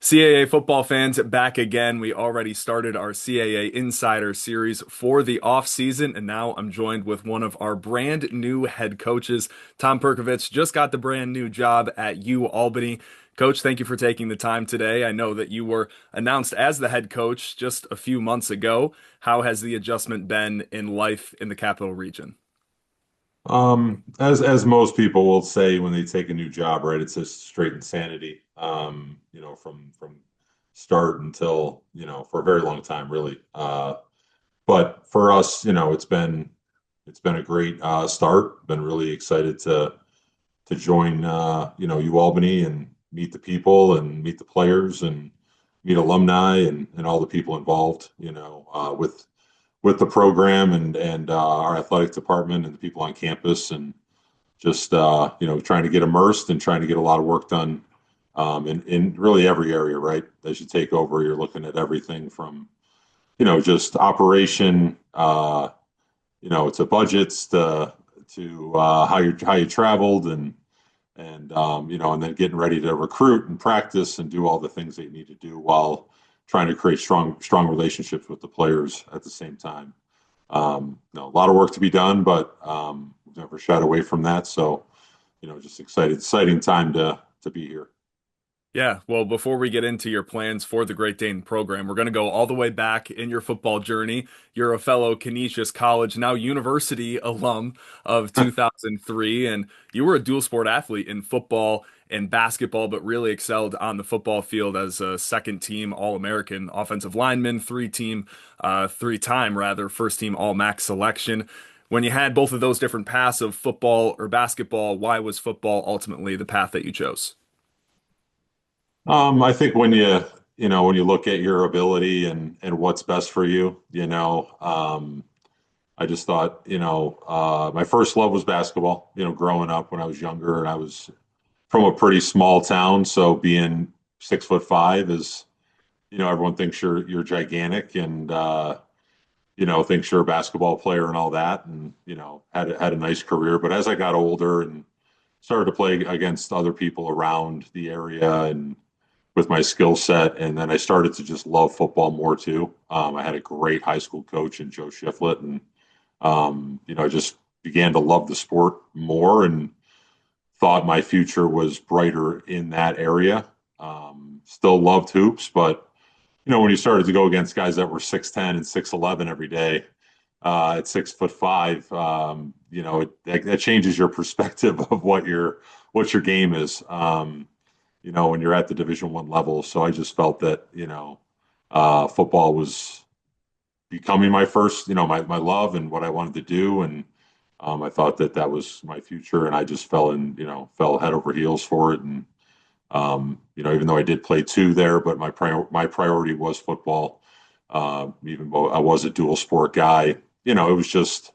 CAA football fans back again. We already started our CAA Insider series for the off season, and now I'm joined with one of our brand new head coaches. Tom Perkovich just got the brand new job at UAlbany. Coach, thank you for taking the time today. I know that you were announced as the head coach just a few months ago. How has the adjustment been in life in the capital region? As most people will say when they take a new job, right, it's just straight insanity. From start until, for a very long time, really. But for us, it's been a great start. Been really excited to join UAlbany and meet the people and meet the players and meet alumni and all the people involved, with the program and our athletic department and the people on campus and just trying to get immersed and trying to get a lot of work done in really every area, right? As you take over, you're looking at everything from just operation, to budgets to how you traveled and then getting ready to recruit and practice and do all the things that you need to do while trying to create strong relationships with the players at the same time. A lot of work to be done, but we've never shied away from that. So, just exciting time to be here. Yeah, well, before we get into your plans for the Great Dane program, we're going to go all the way back in your football journey. You're a fellow Canisius College, now university alum of 2003, and you were a dual sport athlete in football and basketball, but really excelled on the football field as a second team All-American offensive lineman, three-time rather, first team All-MAC selection. When you had both of those different paths of football or basketball, why was football ultimately the path that you chose? I think when you look at your ability and what's best for you, I just thought, my first love was basketball, growing up when I was younger, and I was from a pretty small town. So being 6'5" is, everyone thinks you're gigantic and, thinks you're a basketball player and all that. And, had a nice career. But as I got older and started to play against other people around the area and with my skill set, and then I started to just love football more too. I had a great high school coach in Joe Shiflett, and I just began to love the sport more and thought my future was brighter in that area. Still loved hoops, but when you started to go against guys that were 6'10" and 6'11" every day, at 6'5", that changes your perspective of what your game is. When you're at the Division I level. So I just felt that football was becoming my first, my love and what I wanted to do, and I thought that was my future, and I just fell head over heels for it. And even though I did play two there, but my priority was football. Even though I was a dual sport guy, it was just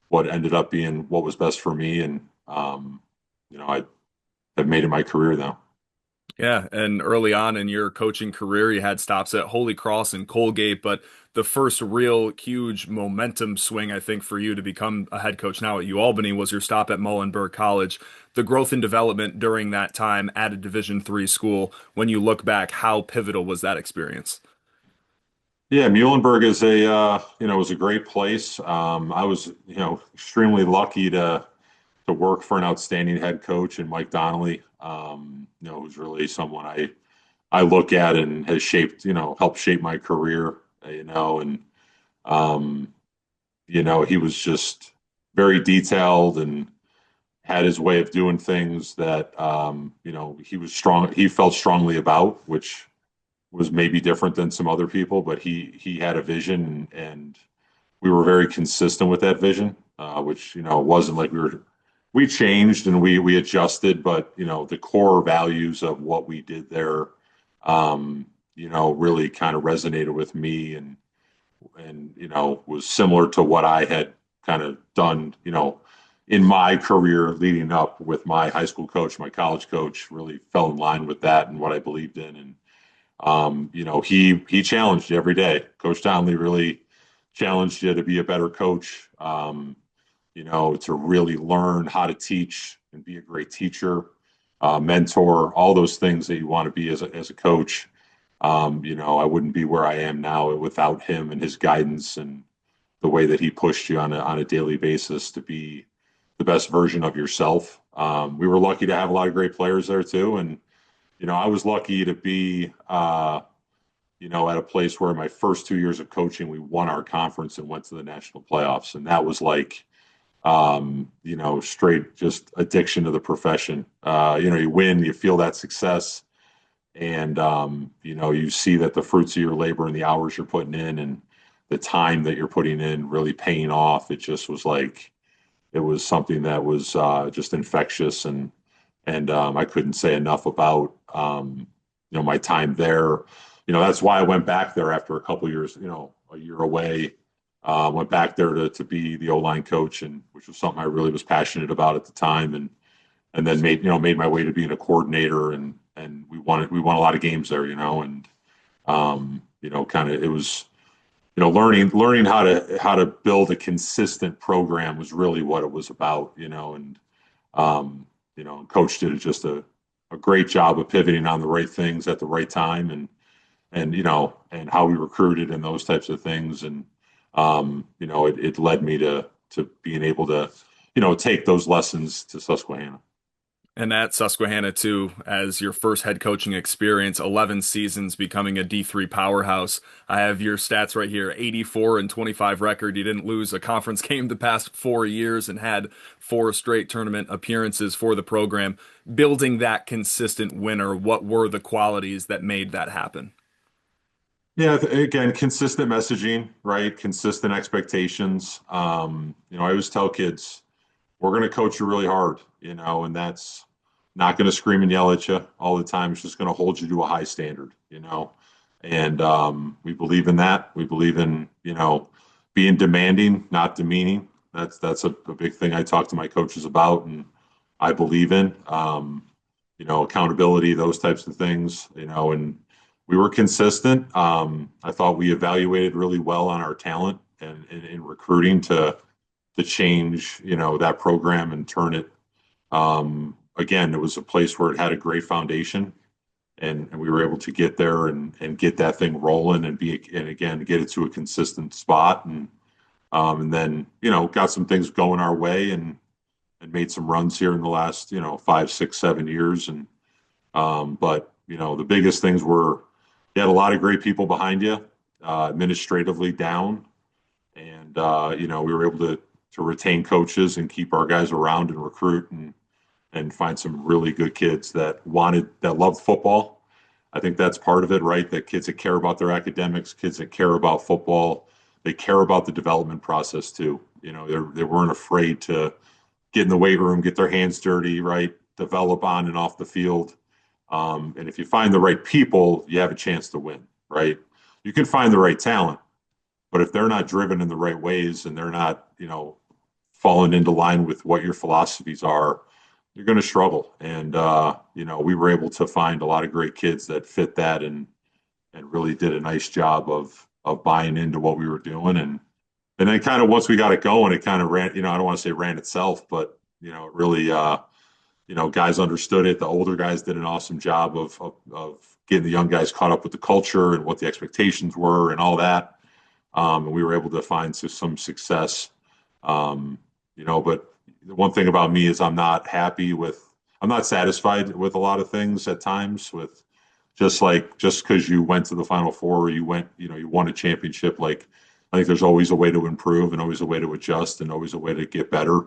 what ended up being what was best for me, and I have made it my career now. Yeah, and early on in your coaching career, you had stops at Holy Cross and Colgate, but the first real huge momentum swing, I think, for you to become a head coach now at UAlbany was your stop at Muhlenberg College. The growth and development during that time at a Division III school, when you look back, how pivotal was that experience? Yeah, Muhlenberg is was a great place. I was, extremely lucky to work for an outstanding head coach and Mike Donnelly. Who's really someone I look at and has helped shape my career. And um, he was just very detailed and had his way of doing things that he felt strongly about, which was maybe different than some other people, but he had a vision, and we were very consistent with that vision, which it wasn't like we changed and we adjusted, but the core values of what we did there, really kind of resonated with me, and was similar to what I had kind of done, in my career leading up with my high school coach. My college coach really fell in line with that and what I believed in. And he challenged you every day. Coach Donnelly really challenged you to be a better coach. To really learn how to teach and be a great teacher, mentor, all those things that you want to be as a coach. I wouldn't be where I am now without him and his guidance and the way that he pushed you on a daily basis to be the best version of yourself. We were lucky to have a lot of great players there too, and I was lucky to be at a place where my first 2 years of coaching, we won our conference and went to the national playoffs, and that was like straight just addiction to the profession. You win, you feel that success, and you see that the fruits of your labor and the hours you're putting in and the time that you're putting in really paying off. It just was like it was something that was just infectious, and I couldn't say enough about my time there. That's why I went back there after a couple of years, a year away. Went back there to be the O-line coach, and which was something I really was passionate about at the time, and then made my way to being a coordinator, and we won a lot of games there, and kind of it was learning how to build a consistent program was really what it was about, and coach did just a great job of pivoting on the right things at the right time, and how we recruited and those types of things, and it led me to being able to take those lessons to Susquehanna. And at Susquehanna, too, as your first head coaching experience, 11 seasons becoming a D3 powerhouse. I have your stats right here, 84 and 25 record. You didn't lose a conference game the past 4 years and had four straight tournament appearances for the program. Building that consistent winner, what were the qualities that made that happen? Yeah, again, consistent messaging, right? Consistent expectations. I always tell kids, we're going to coach you really hard, and that's not going to scream and yell at you all the time. It's just going to hold you to a high standard. And we believe in that. We believe in, being demanding, not demeaning. That's a big thing I talk to my coaches about, and I believe in, accountability, those types of things, and we were consistent. I thought we evaluated really well on our talent and in recruiting to change, that program and turn it. Again, it was a place where it had a great foundation, and we were able to get there and get that thing rolling and again get it to a consistent spot, and then got some things going our way and made some runs here in the last 5, 6, 7 years, but the biggest things were you had a lot of great people behind you, administratively down, and we were able to retain coaches and keep our guys around and recruit and find some really good kids that loved football. I think that's part of it, right? That kids that care about their academics, kids that care about football, they care about the development process too. They weren't afraid to get in the weight room, get their hands dirty, right? Develop on and off the field. And if you find the right people, you have a chance to win, right? You can find the right talent, but if they're not driven in the right ways and they're not, falling into line with what your philosophies are, you're going to struggle. And we were able to find a lot of great kids that fit that and really did a nice job of buying into what we were doing. And then kind of once we got it going, it kind of ran. I don't want to say ran itself, but it really. Guys understood it. The older guys did an awesome job of getting the young guys caught up with the culture and what the expectations were and all that. And we were able to find some success. But the one thing about me is I'm not satisfied with a lot of things at times with just because you went to the Final Four or you won a championship. Like, I think there's always a way to improve and always a way to adjust and always a way to get better.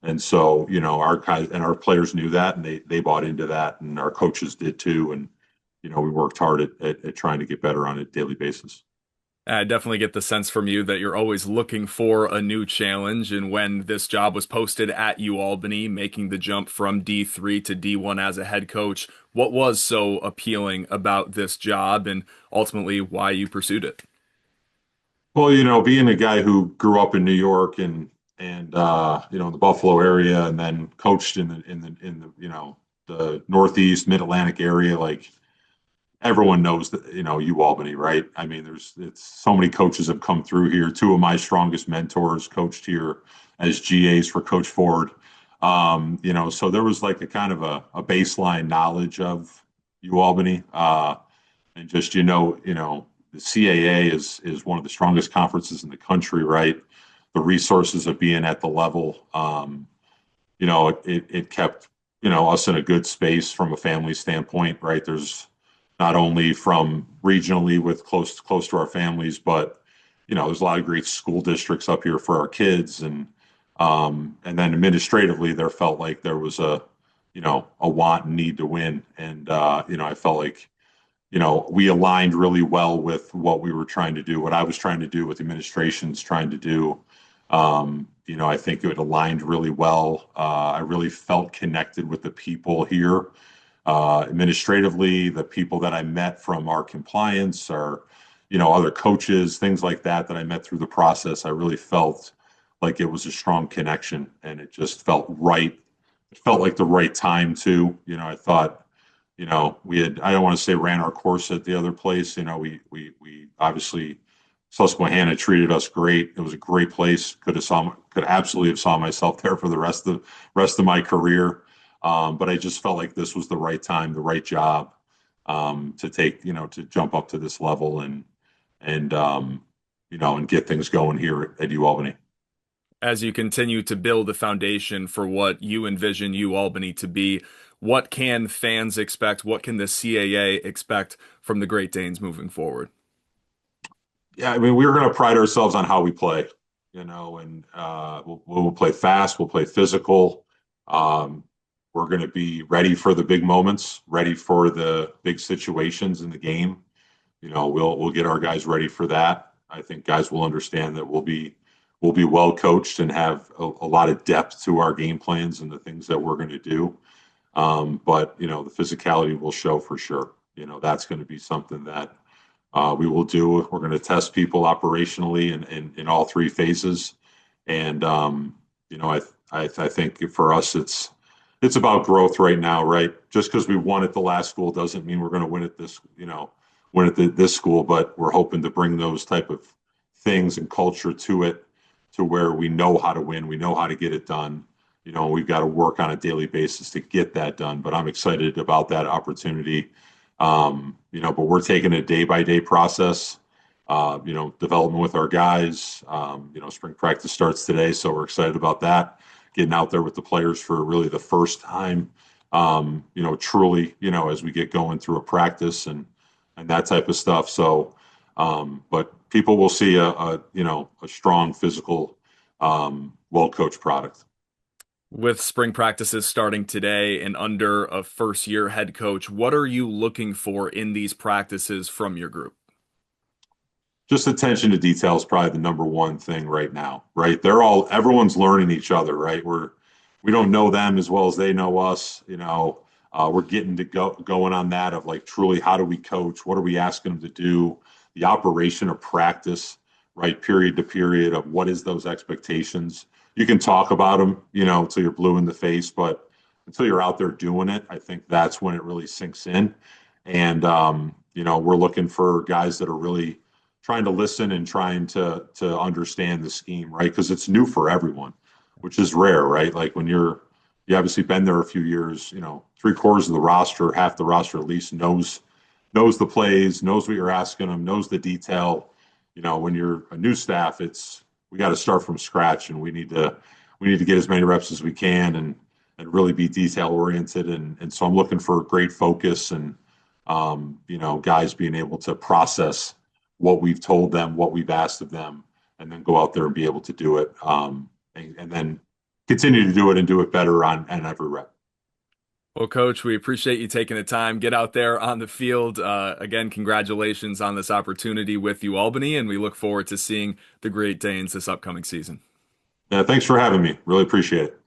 And so, our guys and our players knew that, and they bought into that, and our coaches did too. And we worked hard at trying to get better on a daily basis. I definitely get the sense from you that you're always looking for a new challenge. And when this job was posted at UAlbany, making the jump from D3 to D1 as a head coach, what was so appealing about this job and ultimately why you pursued it? Well, being a guy who grew up in New York and the Buffalo area, and then coached in the the Northeast Mid Atlantic area, like everyone knows that UAlbany, right? I mean, it's so many coaches have come through here. Two of my strongest mentors coached here as GAs for Coach Ford. So there was like a kind of a baseline knowledge of UAlbany. and just the CAA is one of the strongest conferences in the country, right? The resources of being at the level, it kept us in a good space from a family standpoint, right? There's not only from regionally with close to our families, but there's a lot of great school districts up here for our kids, and then administratively, there felt like there was a want and need to win, and I felt like we aligned really well with what we were trying to do, what I was trying to do, what the administration's trying to do. I think it aligned really well. I really felt connected with the people here. Administratively, the people that I met from our compliance or, other coaches, things like that I met through the process, I really felt like it was a strong connection and it just felt right. It felt like the right time too. I thought, I don't want to say ran our course at the other place. We obviously Susquehanna treated us great. It was a great place. Could absolutely have saw myself there for the rest of my career. But I just felt like this was the right time, the right job to take, to jump up to this level and get things going here at UAlbany. As you continue to build a foundation for what you envision UAlbany to be, what can fans expect? What can the CAA expect from the Great Danes moving forward? Yeah, I mean, we're going to pride ourselves on how we play, and we'll play fast, we'll play physical. Um, we're going to be ready for the big moments, ready for the big situations in the game. We'll get our guys ready for that. I think guys will understand that we'll be well coached and have a lot of depth to our game plans and the things that we're going to do. But the physicality will show for sure. That's going to be something that we will do. We're going to test people operationally in all three phases, and I think for us it's about growth right now, right? Just because we won at the last school doesn't mean we're going to win at this school, but we're hoping to bring those type of things and culture to it, to where we know how to win, we know how to get it done. We've got to work on a daily basis to get that done. But I'm excited about that opportunity. But we're taking a day by day process. Development with our guys. Spring practice starts today, so we're excited about that. Getting out there with the players for really the first time. Truly, as we get going through a practice and that type of stuff. So, but people will see a strong physical, well coached product. With spring practices starting today and under a first year head coach, what are you looking for in these practices from your group? Just attention to detail is probably the number one thing right now, right? Everyone's learning each other, right? We don't know them as well as they know us. We're getting to going on that of like truly how do we coach? What are we asking them to do? The operation of practice, right? Period to period of what is those expectations? You can talk about them, until you're blue in the face, but until you're out there doing it, I think that's when it really sinks in. And we're looking for guys that are really trying to listen and trying to understand the scheme, right? Because it's new for everyone, which is rare, right? Like when you obviously been there a few years, three-quarters of the roster, half the roster at least knows the plays, knows what you're asking them, knows the detail. When you're a new staff, we got to start from scratch, and we need to get as many reps as we can and really be detail oriented. And so I'm looking for great focus and guys being able to process what we've told them, what we've asked of them, and then go out there and be able to do it, and then continue to do it and do it better on every rep. Well, Coach, we appreciate you taking the time. Get out there on the field. Again, congratulations on this opportunity with UAlbany, and we look forward to seeing the Great Danes this upcoming season. Yeah, thanks for having me. Really appreciate it.